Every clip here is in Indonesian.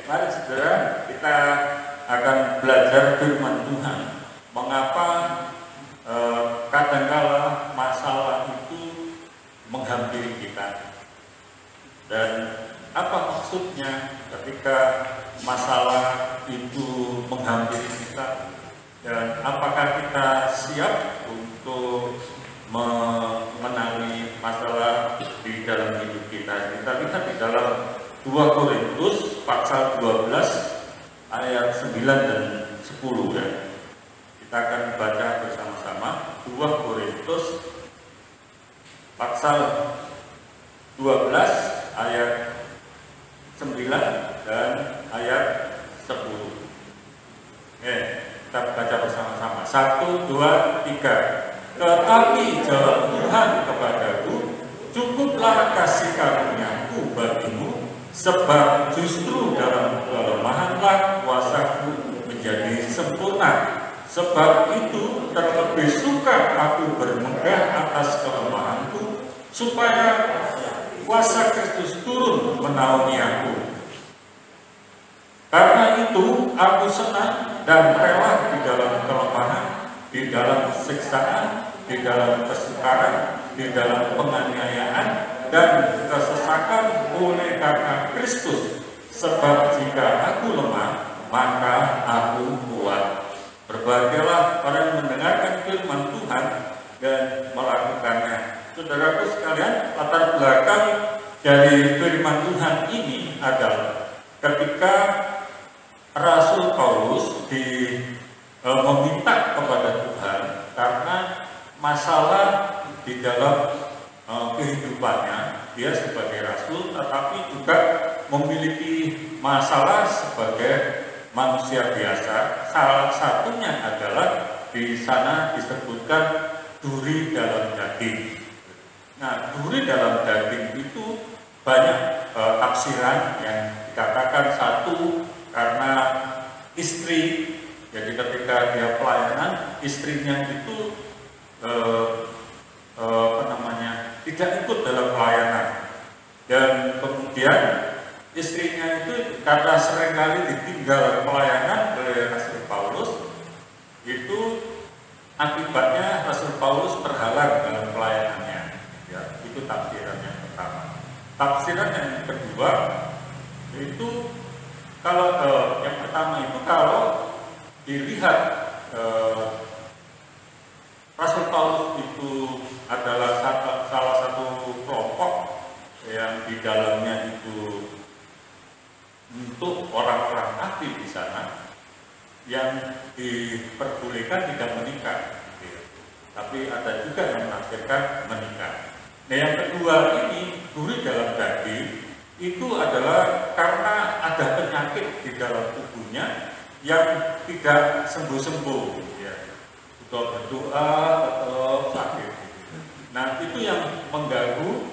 Mari saudara, kita akan belajar firman Tuhan. Mengapa kadangkala masalah itu menghampiri kita, dan apa maksudnya ketika masalah itu menghampiri kita, dan apakah kita siap untuk mengenali masalah di dalam hidup kita. Kita lihat di dalam 2 Korintus pasal 12 ayat 9 dan 10 ya. Kita akan baca bersama-sama 2 Korintus pasal 12 ayat 9 dan ayat 10. Kita baca bersama-sama. 1, 2, 3. Tetapi jawab Tuhan kepadaku, cukuplah kasih karuniaku bagimu, sebab justru dalam kelemahanlah kuasaku menjadi sempurna. Sebab itu terlebih suka aku bermegah atas kelemahanku, supaya kuasa Kristus turun menaungi aku. Karena itu aku senang dan rela di dalam kelemahan, di dalam siksaan, di dalam kesukaran, di dalam penganiayaan dan kesesakan oleh karena Kristus. Sebab jika aku lemah, maka aku kuat. Berbahagialah orang yang mendengarkan firman Tuhan dan melakukannya. Saudaraku sekalian, latar belakang dari firman Tuhan ini adalah ketika Rasul Paulus meminta kepada Tuhan karena masalah di dalam kehidupannya, dia sebagai rasul tetapi juga memiliki masalah sebagai manusia biasa. Salah satunya adalah di sana disebutkan duri dalam daging. Nah, duri dalam daging itu banyak tafsiran. Yang dikatakan satu karena istri, jadi ketika dia pelayanan, istrinya itu tidak ikut dalam pelayanan, dan kemudian istrinya itu karena seringkali ditinggal pelayanan oleh Rasul Paulus, itu akibatnya Rasul Paulus terhalang dalam pelayanannya. Ya, itu tafsiran yang pertama. Tafsiran yang kedua itu yang pertama itu kalau dilihat Rasul Paulus itu adalah salah satu kelompok yang di dalamnya itu untuk orang-orang kafir di sana yang diperbolehkan tidak menikah, gitu. Tapi ada juga yang menafsirkan menikah. Nah, yang kedua ini duri dalam daging itu adalah karena ada penyakit di dalam tubuhnya yang tidak sembuh-sembuh, ya. Sudah berdoa tetap sakit. Nah, itu yang mengganggu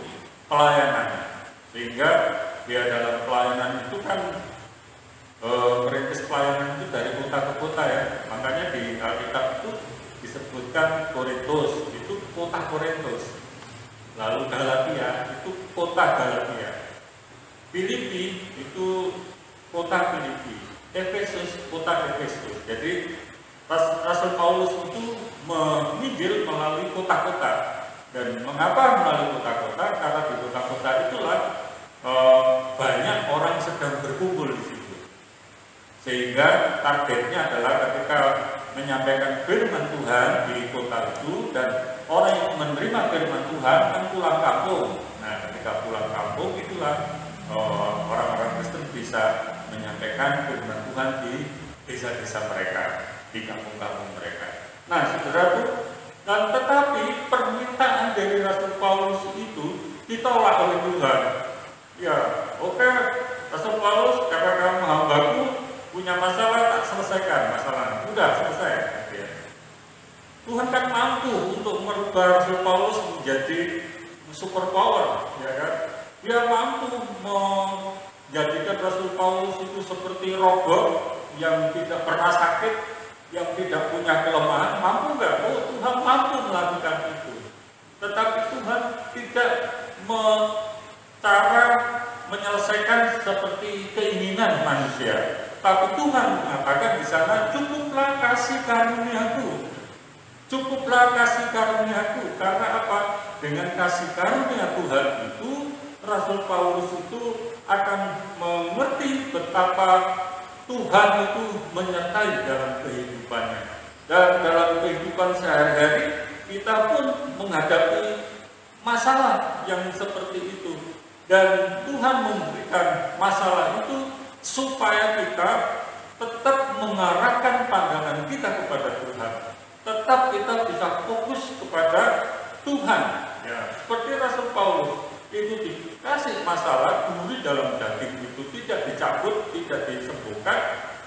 pelayanannya, sehingga dia dalam pelayanan itu kan merintis pelayanan itu dari kota ke kota ya. Makanya di Alkitab itu disebutkan Korintus itu kota Korintus, lalu Galatia itu kota Galatia, Filipi itu kota Filipi, Efesus kota Efesus. Jadi Rasul Paulus itu menginjil melalui kota-kota. Dan mengapa melalui kota-kota? Karena di kota-kota itulah banyak orang sedang berkumpul di situ. Sehingga targetnya adalah ketika menyampaikan firman Tuhan di kota itu, dan orang yang menerima firman Tuhan kan pulang kampung. Nah, ketika pulang kampung itulah orang-orang Kristen bisa menyampaikan firman Tuhan di desa-desa mereka, di kampung-kampung mereka. Nah, saudaraku, dan tetapi permintaan dari Rasul Paulus itu ditolak oleh Tuhan. Ya, oke, Rasul Paulus, karena kamu hambaku punya masalah, tak selesaikan masalah, sudah selesai. Ya. Tuhan kan mampu untuk merubah Rasul Paulus menjadi super power, ya kan? Dia mampu menjadikan Rasul Paulus itu seperti robot yang tidak pernah sakit, yang tidak punya kelemahan. Mampu nggak? Tapi Tuhan mengatakan di sana, cukuplah kasih karuniaku. Cukuplah kasih karuniaku. Karena apa? Dengan kasih karunia Tuhan itu, Rasul Paulus itu akan mengerti betapa Tuhan itu menyertai dalam kehidupannya. Dan dalam kehidupan sehari-hari, kita pun menghadapi masalah yang seperti itu. Dan Tuhan memberikan masalah itu supaya kita tetap mengarahkan pandangan kita kepada Tuhan. Tetap kita bisa fokus kepada Tuhan. Ya, seperti Rasul Paulus itu dikasih masalah, duri dalam daging itu tidak dicabut, tidak disembuhkan,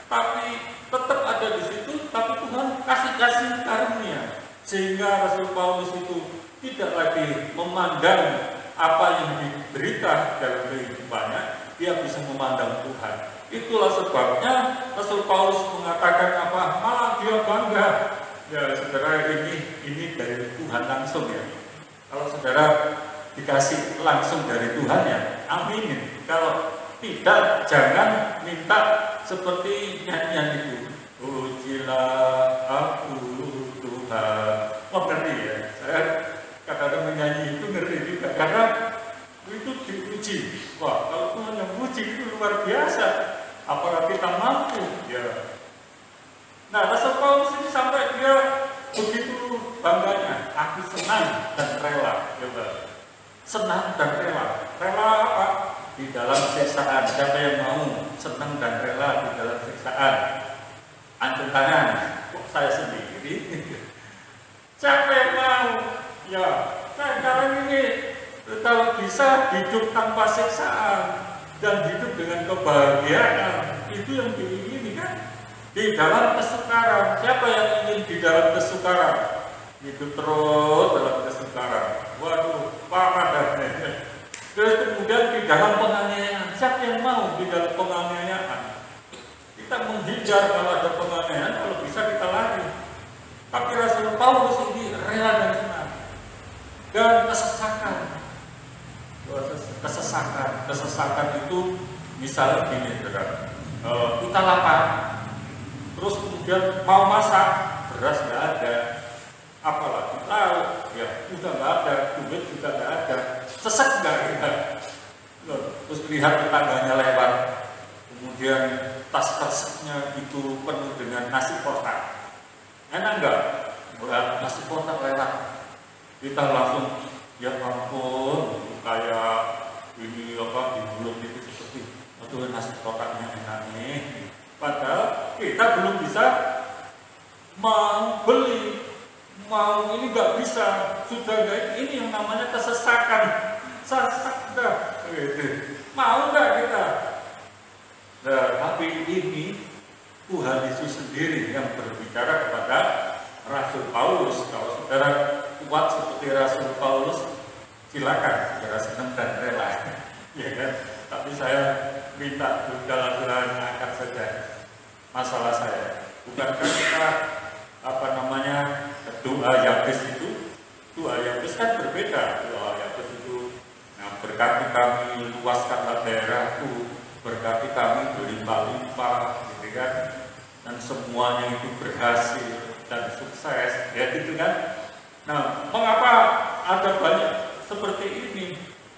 tapi tetap ada di situ. Tapi Tuhan kasih karunia, sehingga Rasul Paulus itu tidak lagi memandang apa yang diberita dalam kehidupannya, dia bisa memandang Tuhan. Itulah sebabnya Rasul Paulus mengatakan apa? Malah dia bangga. Ya saudara, ini dari Tuhan langsung ya. Kalau saudara dikasih langsung dari Tuhan ya, aminin. Kalau tidak, jangan minta seperti nyanyian itu. Ujilah aku Tuhan. Wah ngeri ya. Saya kadang-kadang menyanyi itu ngeri juga, karena itu diuji. Wah, kalau Tuhan yang uji itu luar biasa. Apakah kita mampu? Ya. Nah, Rasul Paulus ini sampai dia begitu bangganya, aku senang dan rela. Coba, senang dan rela. Rela apa? Di dalam siksaan. Siapa yang mau senang dan rela di dalam siksaan? Angkat tangan. Kok saya sendiri? Siapa yang mau? Ya, saya sekarang ini kalau bisa hidup tanpa siksaan dan hidup dengan kebahagiaan, itu yang diingini kan? Di dalam kesukaran. Siapa yang ingin di dalam kesukaran? Hidup terus dalam kesukaran. Waduh, parah dan terus kemudian di dalam penganiayaan. Siapa yang mau di dalam penganiayaan? Kita menghindar kalau ada penganiayaan, kalau bisa kita lari. Tapi Rasul Paulus ini rela dan senang. Dan kesesakan itu misalnya gini, saudara. Kita lapar, terus kemudian mau masak, beras nggak ada, apalagi lauk, ya udah nggak ada, duit juga nggak ada, sesek nggak kita. Terus lihat tetangganya lewat, kemudian tas kerseknya itu penuh dengan nasi kotak. Enak nggak? Berat nasi kotak lewat, kita langsung ya ampun, kayak ini apa di mulut itu seperti, aduh nasi kotaknya enak nih. Padahal kita belum bisa mau beli, mau ini nggak bisa, sudah nggak. Ini yang namanya kesesakan, sesak dah. Mau nggak kita? Nah, tapi ini Tuhan Yesus sendiri yang berbicara kepada Rasul Paulus. Kalau saudara kuat seperti Rasul Paulus, silakan, saudara senang dan rela, ya kan? Tapi saya minta dalam angkat saja masalah saya. Bukankah kita doa Yabes itu? Doa Yabes kan berbeda. Doa Yabes itu, nah, berkati kami, luaskanlah daerahku, berkati kami berlimpah-limpah, gitu kan? Dan semuanya itu berhasil dan sukses, ya gitu kan? Nah, mengapa ada banyak seperti ini?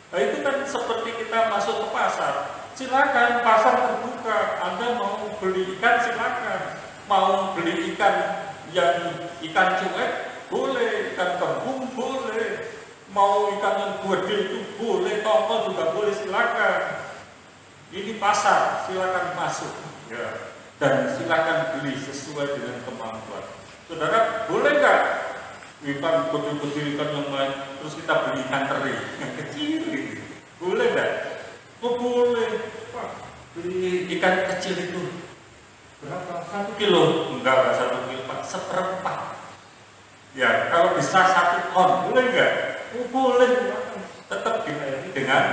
Nah, itu kan seperti kita masuk ke pasar. Silakan, pasar terbuka. Anda mau beli ikan, silakan. Mau beli ikan yang ikan cuek, boleh. Ikan kembung, boleh. Mau ikan yang gede itu boleh. Tongkol juga boleh, silakan. Ini pasar, silakan masuk. Ya. Dan silakan beli sesuai dengan kemampuan. Saudara, boleh nggak? Ikan gede-gede, ikan yang lain, terus kita beli ikan teri yang kecil ini, boleh nggak? Oh boleh. Pak, beli ikan kecil itu berapa? 1 kilo? Enggak 1 kilo, Pak, seperempat. Ya, kalau bisa 1 ton, boleh nggak? Oh boleh. Tetap dilayani dengan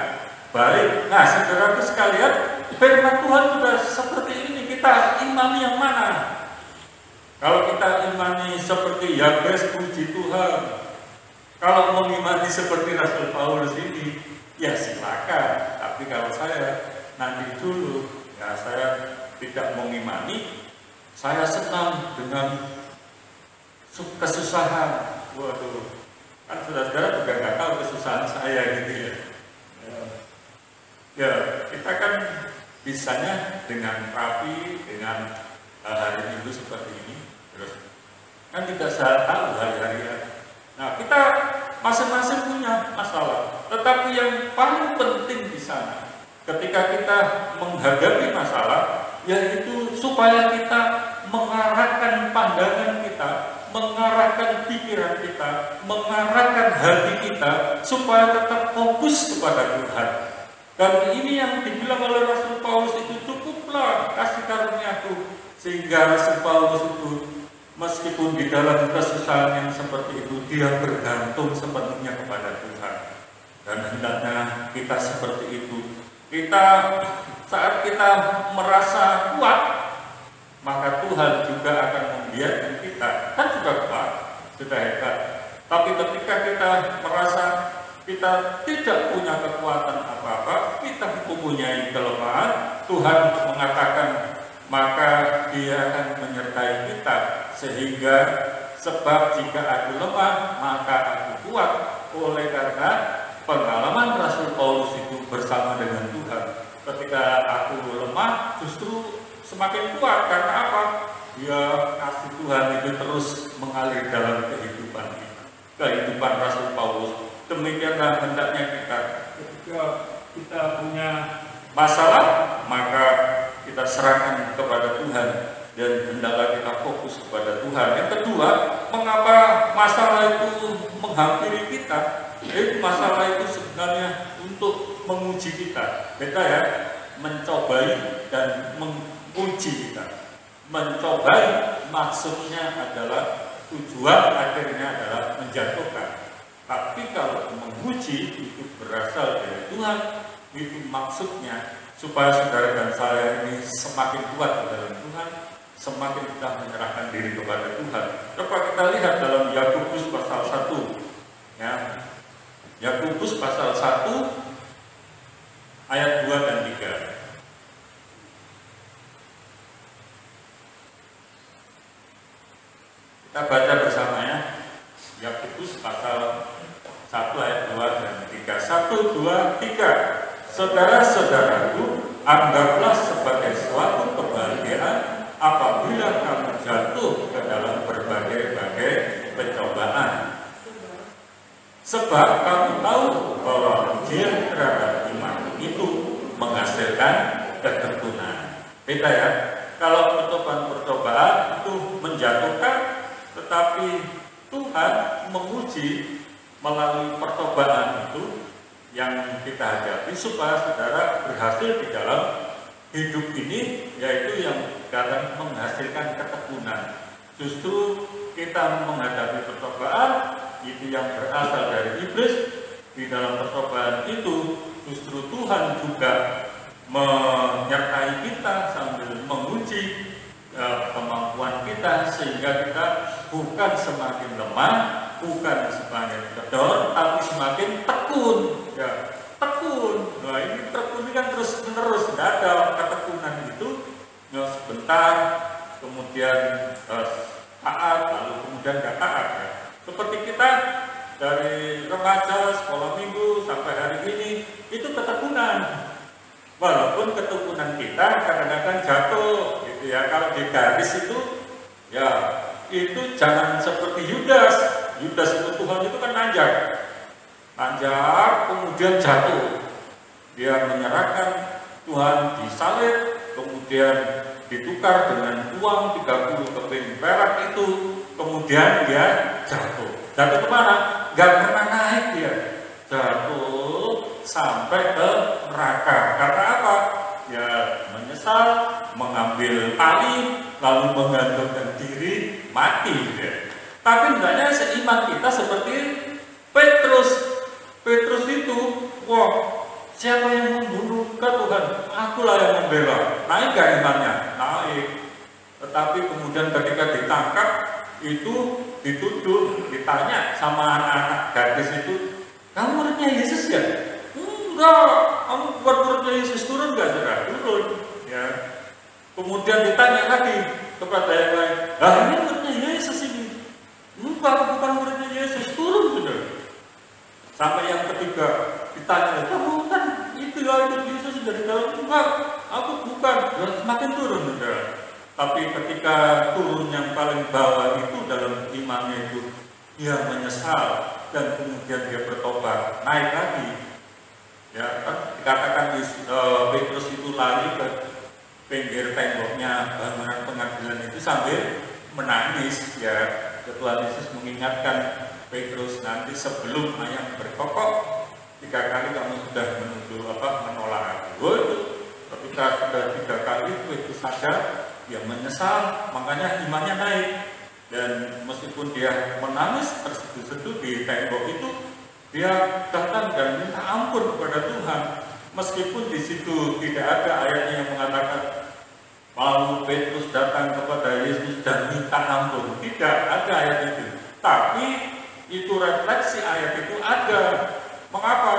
baik. Nah, saudaraku sekalian, firman Tuhan juga seperti ini. Kita imani yang mana? Kalau kita imani seperti Yabes, puji Tuhan. Kalau mengimani seperti Rasul Paulus ini, ya silakan. Tapi kalau saya nanti dulu, ya saya tidak mengimani, saya senang dengan kesusahan. Waduh, kan saudara-saudara juga nggak tahu kesusahan saya gitu ya. Ya, kita kan bisanya dengan rapi, dengan hari Minggu seperti ini, terus kan tidak saya tahu hari-harian. Nah, kita masing-masing punya masalah, tetapi yang paling penting di sana, ketika kita menghadapi masalah, yaitu supaya kita mengarahkan pandangan kita, mengarahkan pikiran kita, mengarahkan hati kita, supaya tetap fokus kepada Tuhan. Dan ini yang dibilang oleh Rasul Paulus itu, cukuplah kasih karuniaku, sehingga Rasul Paulus itu meskipun di dalam kesusahan yang seperti itu, dia bergantung sepenuhnya kepada Tuhan. Dan hendaknya kita seperti itu. Saat kita merasa kuat, maka Tuhan juga akan membiarkan kita, kan sudah kuat, sudah hebat. Tapi ketika kita merasa kita tidak punya kekuatan apa-apa, kita mempunyai kelemahan, Tuhan mengatakan, maka Dia akan menyertai kita, sehingga sebab jika aku lemah, maka aku kuat. Oleh karena pengalaman Rasul Paulus itu bersama dengan Tuhan, ketika aku lemah justru semakin kuat. Karena apa? Ya, kasih Tuhan itu terus mengalir dalam kehidupan kita, kehidupan Rasul Paulus. Demikianlah hendaknya kita, ketika kita punya masalah, maka kita serahkan kepada Tuhan, dan hendaklah kita fokus kepada Tuhan. Yang kedua, mengapa masalah itu menghampiri kita? Masalah itu sebenarnya untuk menguji kita. Beda ya, mencobai dan menguji kita. Mencobai maksudnya adalah, tujuan akhirnya adalah menjatuhkan. Tapi kalau menguji itu berasal dari Tuhan, itu maksudnya supaya saudara dan saya ini semakin kuat di dalam Tuhan, semakin kita menyerahkan diri kepada Tuhan. Coba kita lihat dalam Yakobus pasal 1 ya. Yakobus pasal 1 ayat 2 dan 3. Kita baca bersama ya. Yakobus pasal 1 ayat 2 dan 3. 1, 2, 3. Saudara-saudaraku, anggaplah sebagai suatu kebahagiaan apabila kamu jatuh ke dalam berbagai-bagai pencobaan. Sebab kamu tahu bahwa ujian terhadap iman itu menghasilkan ketekunan. Beda ya. Kalau percobaan itu menjatuhkan, tetapi Tuhan menguji melalui percobaan itu yang kita hadapi supaya saudara berhasil di dalam hidup ini, yaitu yang kadang menghasilkan ketekunan. Justru kita menghadapi percobaan itu yang berasal dari iblis. Di dalam percobaan itu justru Tuhan juga menyertai kita sambil menguji kemampuan kita, sehingga kita bukan semakin lemah, bukan semakin kendor, tapi semakin tekun ya, tekun. Nah, ini tekun kan terus menerus, tidak ada ketekunan itu ya, sebentar kemudian taat, lalu kemudian gak taat ya. Seperti kita dari remaja, sekolah minggu sampai hari ini, itu ketekunan. Walaupun ketekunan kita kadang-kadang jatuh gitu ya. Kalau di garis itu ya, itu jangan seperti Yudas. Yudas itu Tuhan itu kan nanjak kemudian jatuh. Dia menyerahkan Tuhan disalib, kemudian ditukar dengan uang 30 keping perak itu, kemudian dia jatuh. Jatuh kemana? Gak pernah naik dia. Jatuh sampai ke neraka. Karena apa? Ya menyesal, mengambil tali, lalu menggantungkan diri, mati dia. Tapi hendaknya seiman kita seperti Petrus. Petrus itu, wah, siapa yang membunuh ke Tuhan? Akulah yang membela. Naik gak imannya? Naik. Tetapi kemudian ketika ditangkap, itu dituduh, ditanya sama anak-anak gadis itu, kamu muridnya Yesus ya? Enggak, kamu buat muridnya Yesus turun gak? Sudah turun ya. Kemudian ditanya lagi kepada yang lain, ini muridnya Yesus ini. Bukan muridnya Yesus, turun sudah. Sampai yang ketiga ditanya, kamu kan itu Yesus dari dalam. Enggak, aku bukan. Semakin turun sudah. Tapi ketika turun yang paling bawah itu dalam imannya itu, dia menyesal dan kemudian dia bertobat, naik lagi. Ya kan dikatakan Petrus itu lari ke pinggir temboknya bangunan pengadilan itu sambil menangis. Ya, Tuhan Yesus mengingatkan Petrus, nanti sebelum ayam berkokok 3 kali kamu sudah menolak aku. Ketika sudah 3 kali Petrus sadar, dia menyesal, makanya imannya naik. Dan meskipun dia menangis terseduh-seduh di tembok itu, dia datang dan minta ampun kepada Tuhan. Meskipun di situ tidak ada ayatnya yang mengatakan lalu Petrus datang kepada Yesus dan minta ampun. Tidak ada ayat itu. Tapi itu refleksi ayat itu ada. Mengapa?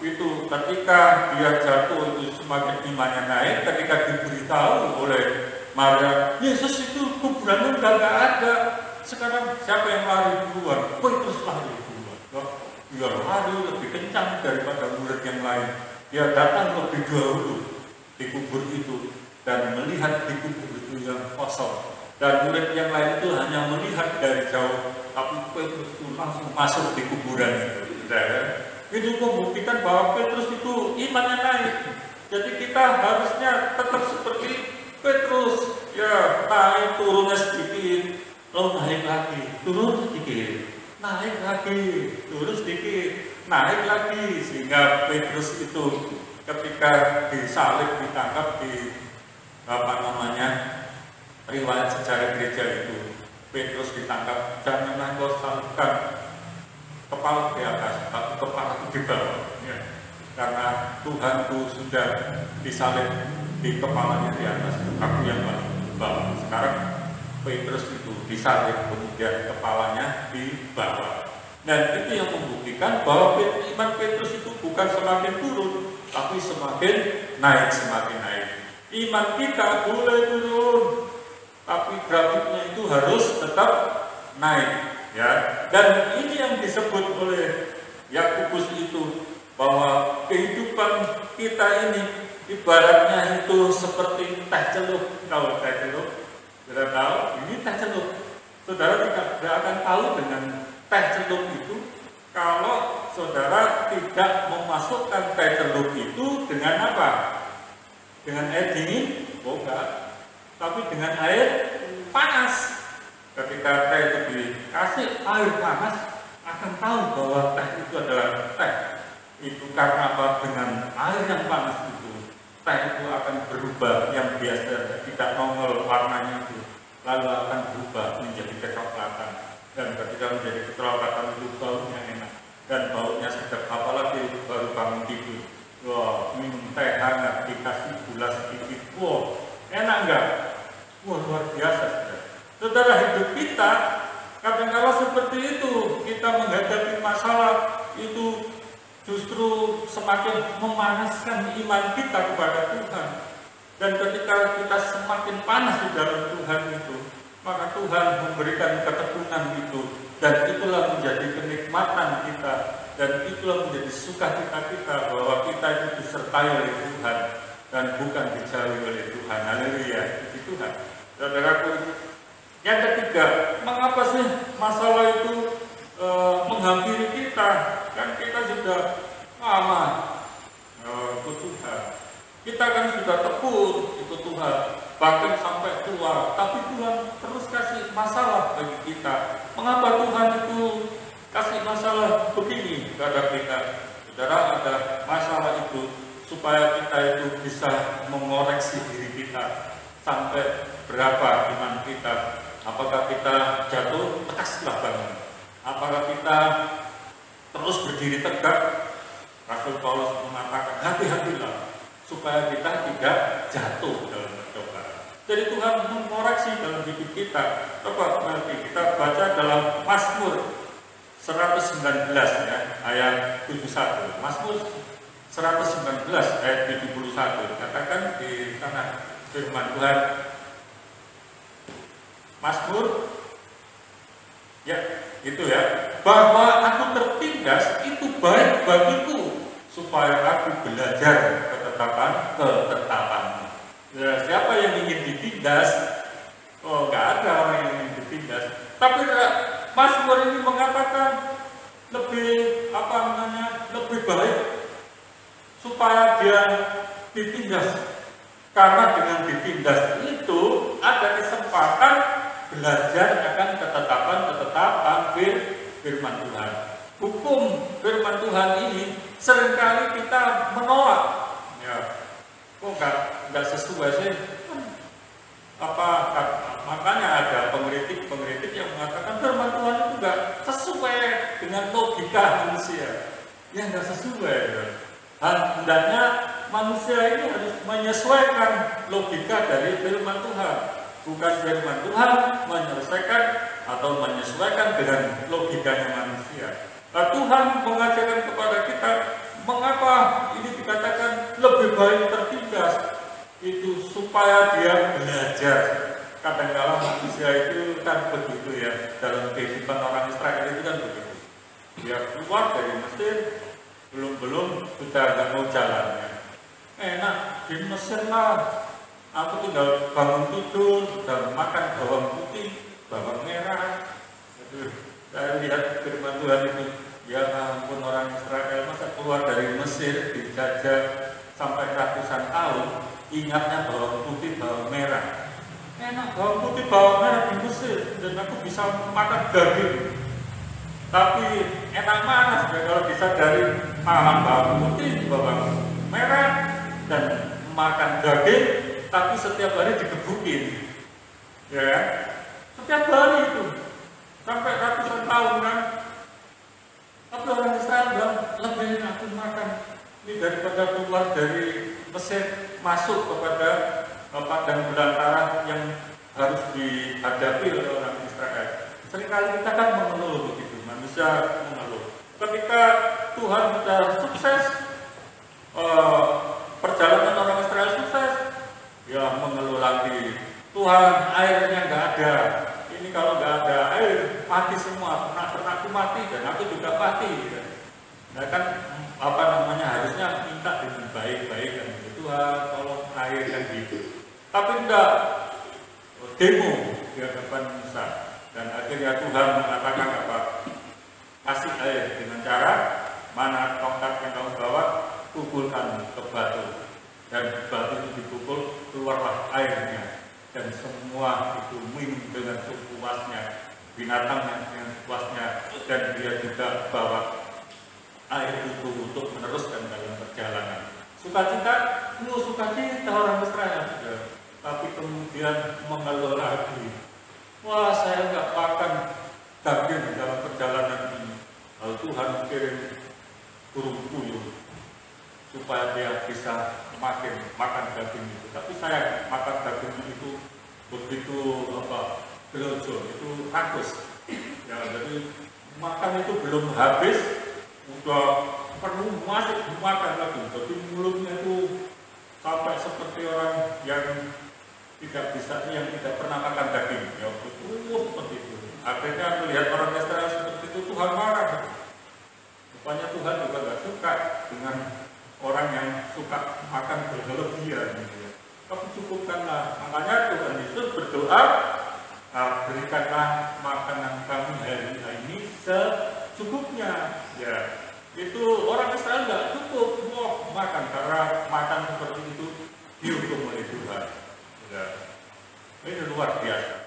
Itu ketika dia jatuh itu semakin imannya naik. Ketika diberitahu oleh Maria, Yesus itu kuburannya udah gak ada. Sekarang siapa yang lari duluan? Petrus lari duluan. Dia lari lebih kencang daripada murid yang lain. Dia datang lebih dahulu di kubur itu dan melihat di kubur itu yang kosong. Dan murid yang lain itu hanya melihat dari jauh, tapi Petrus itu langsung masuk di kuburan itu. Itu membuktikan bahwa Petrus itu imannya naik. Jadi kita harusnya tetap seperti Petrus, ya naik turunnya sedikit, lalu naik lagi, turun sedikit, naik lagi, turun sedikit, naik lagi, sehingga Petrus itu ketika disalib, ditangkap di riwayat sejarah gereja itu, Petrus ditangkap, janganlah kau salibkan kepala di atas, tapi kepala di bawah, ya. Karena Tuhanku sudah disalib di kepalanya di atas, aku yang paling di bawah. Sekarang Petrus itu disalib, kemudian kepalanya di bawah. Dan itu yang membuktikan bahwa iman Petrus itu bukan semakin turun, tapi semakin naik, semakin naik. Iman kita boleh turun, tapi grafiknya itu harus tetap naik, ya. Dan ini yang disebut oleh Yakobus itu, bahwa kehidupan kita ini ibaratnya itu seperti teh celup. Tahu teh celup? Saudara tahu? Ini teh celup. Saudara tidak akan tahu dengan teh celup itu kalau saudara tidak memasukkan teh celup itu dengan apa? Dengan air dingin? Oh enggak. Tapi dengan air panas. Ketika teh itu dikasih air panas, akan tahu bahwa teh itu adalah teh. Itu karena apa? Dengan air yang panas itu, teh itu akan berubah, yang biasa tidak nongol warnanya itu, lalu akan berubah menjadi kecoklatan. Dan ketika menjadi kecoklatan itu baunya enak dan baunya sedap, apalagi baru bangun tidur. Wah, minum teh hangat dikasih gula sedikit, wah enak enggak? Wah luar biasa. Saudara, hidup kita kadang-kadang seperti itu. Kita menghadapi masalah itu justru semakin memanaskan iman kita kepada Tuhan. Dan ketika kita semakin panas di dalam Tuhan itu, maka Tuhan memberikan ketekunan itu, dan itulah menjadi kenikmatan kita, dan itulah menjadi sukacita kita bahwa kita itu disertai oleh Tuhan dan bukan dijauhi oleh Tuhan. Haleluya, puji Tuhan. Saudaraku, yang ketiga, mengapa sih masalah itu menghampiri kita? Kan kita sudah lama ikut Tuhan, kita kan sudah tekun ikut Tuhan, bahkan sampai tua, tapi Tuhan terus kasih masalah bagi kita. Mengapa Tuhan itu kasih masalah begini kepada kita? Saudara, ada masalah itu supaya kita itu bisa mengoreksi diri kita. Sampai berapa iman kita? Apakah kita jatuh, tekaslah bangun. Apakah kita terus berdiri tegak? Rasul Paulus mengatakan, hati-hatilah supaya kita tidak jatuh dalam percobaan. Jadi Tuhan mengoreksi dalam hidup kita. Coba nanti kita baca dalam Mazmur 119 ya, ayat 71. Mazmur 119 ayat 71. Katakan di sana. firman Tuhan. Mazmur, ya itu ya, bahwa aku tertindas itu baik bagiku, supaya aku belajar ketetapan-ketetapanmu. Ya, siapa yang ingin ditindas? Oh, nggak ada orang yang ingin ditindas. Tapi Mazmur ini mengatakan lebih baik supaya dia ditindas, karena dengan ditindas itu ada kesempatan belajar akan ketetapan-ketetapan firman Tuhan. Hukum firman Tuhan ini seringkali kita menolak. Ya, kok nggak sesuai sih? Makanya ada pengkritik yang mengatakan firman Tuhan itu nggak sesuai dengan logika manusia. Ya nggak sesuai. Hendaknya manusia ini harus menyesuaikan logika dari firman Tuhan, bukan firman Tuhan menyelesaikan atau menyesuaikan dengan logikanya manusia. Nah, Tuhan mengajarkan kepada kita mengapa ini dikatakan lebih baik tertindas, itu supaya dia belajar. Kadang-kadang manusia itu kan begitu ya, dalam kehidupan orang Israel itu kan begitu. Dia keluar dari Mesir, belum sudah nggak mau jalannya. Enak di Mesir lah, aku tinggal bangun tidur, sudah makan bawang putih, bawang merah. Saya lihat firman Tuhan itu, ya ampun, orang Israel masa keluar dari Mesir dijajah sampai ratusan tahun, ingatnya bawang putih, bawang merah. Enak bawang putih, bawang merah di Mesir, dan aku bisa makan daging. Tapi enak mana kalau bisa dari bawang putih, bawang merah, dan makan daging, tapi setiap hari digebukin, ya, setiap hari itu sampai ratusan tahun kan. Tapi orang Israel bilang lebih enak aku makan ini daripada keluar dari Mesir masuk kepada padang belantara yang harus dihadapi oleh orang Israel. Seringkali kita kan mengeluh begitu, manusia mengeluh. Ketika Tuhan sudah sukses, perjalanan orang Israel sukses, ya mengeluh lagi. Tuhan, airnya nggak ada. Ini kalau nggak ada air, mati semua. Ternak-ternakku mati dan aku juga mati. Nah kan harusnya minta dengan baik-baik kan gitu. Tuhan, tolong air kan gitu. Tapi enggak, demo di hadapan Musa. Dan akhirnya Tuhan mengatakan apa? Kasih air dengan cara mana tongkat yang kamu bawa, pukulkan ke batu, dan batu itu dipukul, keluarlah airnya, dan semua itu minum dengan sepuasnya, binatang dengan sepuasnya, dan dia juga bawa air itu untuk meneruskan dalam perjalanan. Sukacita orang Israel juga, tapi kemudian mengeluh lagi. Wah, saya nggak makan daging dalam perjalanan ini. Lalu Tuhan kirim burung puyuh supaya dia bisa makan daging itu. Tapi saya makan daging itu begitu gelojo, itu rakus. Ya, jadi makan itu belum habis, udah penuh masih makan lagi. Jadi mulutnya itu sampai seperti orang yang tidak pernah makan daging. Ya, seperti itu. Akhirnya melihat orang Israel seperti itu, Tuhan marah. Rupanya Tuhan juga nggak suka dengan orang yang suka makan berlebihan. Gitu ya. Tapi cukupkanlah. Makanya Tuhan Yesus berdoa, berikanlah makanan kami hari ini secukupnya. Ya, itu orang Israel nggak cukup makan, karena makan seperti itu dihukum oleh Tuhan. Ya. Ini luar biasa.